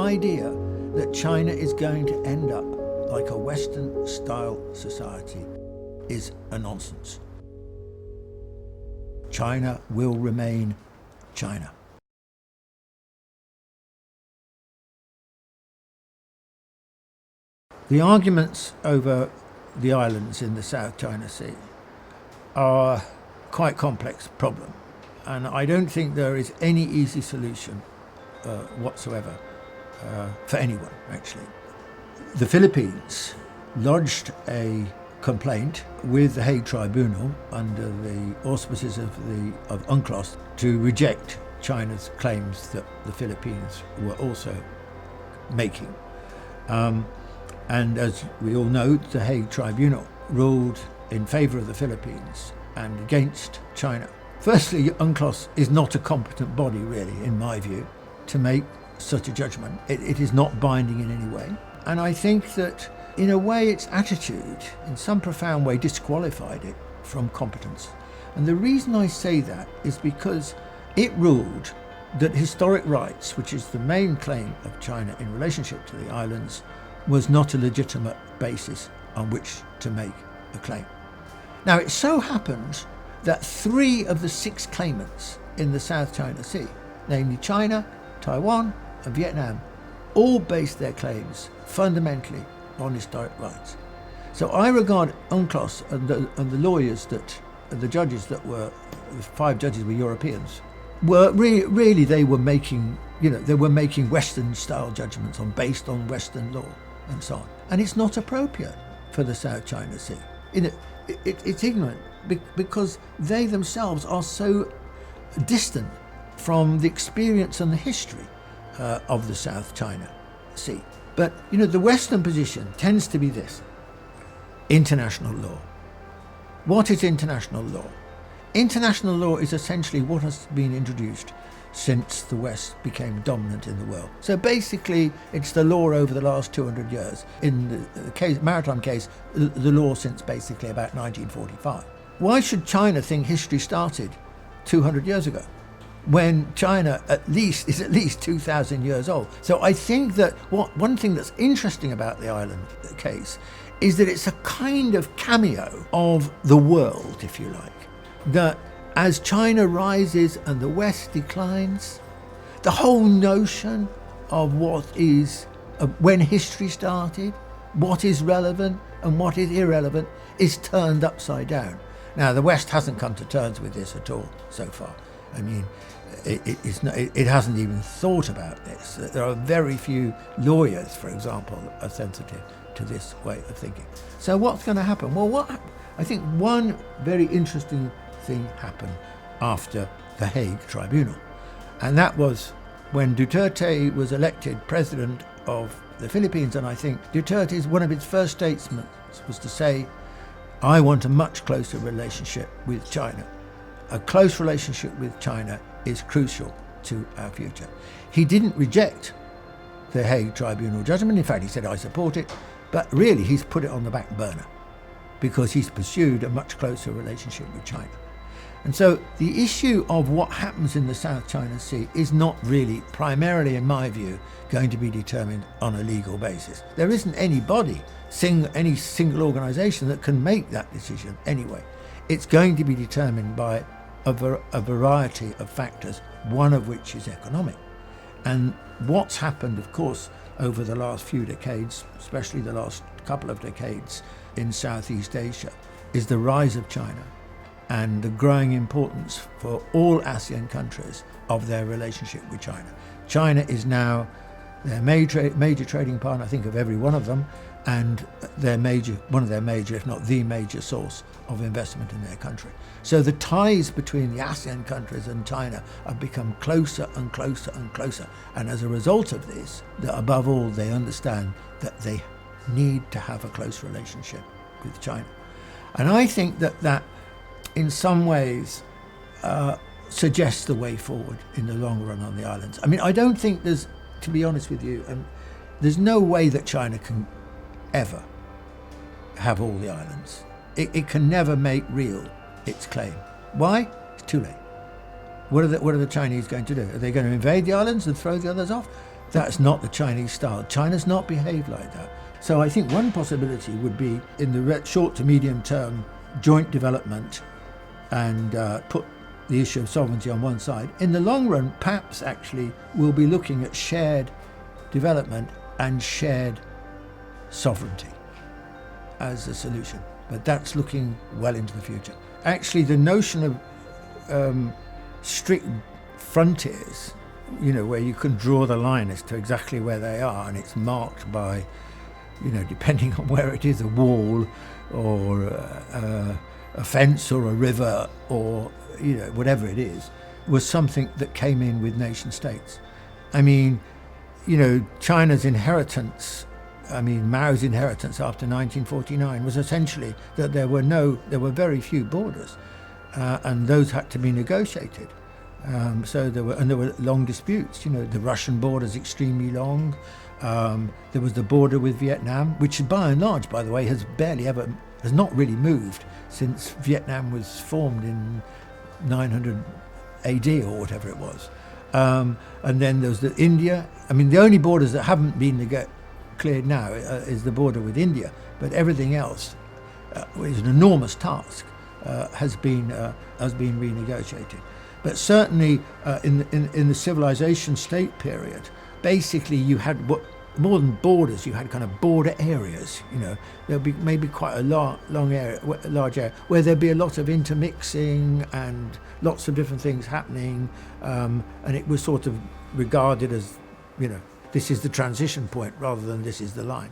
idea that China is going to end up like a Western-style society is a nonsense. China will remain China. The arguments over the islands in the South China Sea are quite complex problem, and I don't think there is any easy solution whatsoever for anyone, actually. The Philippines lodged a complaint with the Hague Tribunal under the auspices of UNCLOS to reject China's claims that the Philippines were also making. And as we all know, the Hague Tribunal ruled in favour of the Philippines and against China. Firstly, UNCLOS is not a competent body, really, in my view, to make such a judgment. It is not binding in any way. And I think that, in a way, its attitude, in some profound way, disqualified it from competence. And the reason I say that is because it ruled that historic rights, which is the main claim of China in relationship to the islands, was not a legitimate basis on which to make a claim. Now, it so happens that 3 of the 6 claimants in the South China Sea, namely China, Taiwan and Vietnam, all based their claims fundamentally on historic rights. So I regard UNCLOS and the lawyers the judges that were, the 5 judges were Europeans, were really they were making Western style judgments based on Western law and so on. And it's not appropriate for the South China Sea. It's ignorant because they themselves are so distant from the experience and the history of the South China Sea. But the Western position tends to be this: international law. What is international law? International law is essentially what has been introduced since the West became dominant in the world. So basically, it's the law over the last 200 years. In the maritime case, the law since basically about 1945. Why should China think history started 200 years ago, when China is at least 2,000 years old? So I think that one thing that's interesting about the island case is that it's a kind of cameo of the world, if you like. That as China rises and the West declines, the whole notion of what is, when history started, what is relevant and what is irrelevant is turned upside down. Now, the West hasn't come to terms with this at all so far. I mean, it hasn't even thought about this. There are very few lawyers, for example, that are sensitive to this way of thinking. So what's going to happen? Well, I think one very interesting thing happened after the Hague Tribunal, and that was when Duterte was elected president of the Philippines. And I think Duterte's one of his first statements was to say, I want a much closer relationship with China. A close relationship with China is crucial to our future. He didn't reject the Hague Tribunal judgment. In fact, he said, I support it, but really he's put it on the back burner because he's pursued a much closer relationship with China. And so the issue of what happens in the South China Sea is not really, primarily in my view, going to be determined on a legal basis. There isn't any body, any single organisation that can make that decision anyway. It's going to be determined by a variety of factors, one of which is economic. And what's happened, of course, over the last few decades, especially the last couple of decades in Southeast Asia, is the rise of China and the growing importance for all ASEAN countries of their relationship with China. China is now their major trading partner, I think, of every one of them, and one of their major, if not the major source of investment in their country. So the ties between the ASEAN countries and China have become closer and closer and closer. And as a result of this, above all, they understand that they need to have a close relationship with China. And I think that in some ways suggests the way forward in the long run on the islands. I mean, I don't think to be honest with you, there's no way that China can ever have all the islands. It can never make real its claim. Why? It's too late. What are the Chinese going to do? Are they going to invade the islands and throw the others off? That's not the Chinese style. China's not behaved like that. So I think one possibility would be, in the short to medium term, joint development and put the issue of sovereignty on one side. In the long run, perhaps actually we'll be looking at shared development and shared sovereignty as a solution. But that's looking well into the future. Actually, the notion of strict frontiers, where you can draw the line as to exactly where they are, and it's marked by, depending on where it is, a wall or a fence or a river or, whatever it is, was something that came in with nation states. I mean, China's inheritance, Mao's inheritance after 1949 was essentially that there were very few borders, and those had to be negotiated. So there were long disputes. The Russian border is extremely long. There was the border with Vietnam, which by and large, by the way, has not really moved since Vietnam was formed in 900 AD or whatever it was. And then there was India. The only borders that haven't been cleared now is the border with India, but everything else is an enormous task, has been renegotiated. But certainly in the civilization state period, basically you had more than borders, you had kind of border areas. There'd be maybe quite a large area where there'd be a lot of intermixing and lots of different things happening, and it was sort of regarded as, this is the transition point rather than this is the line.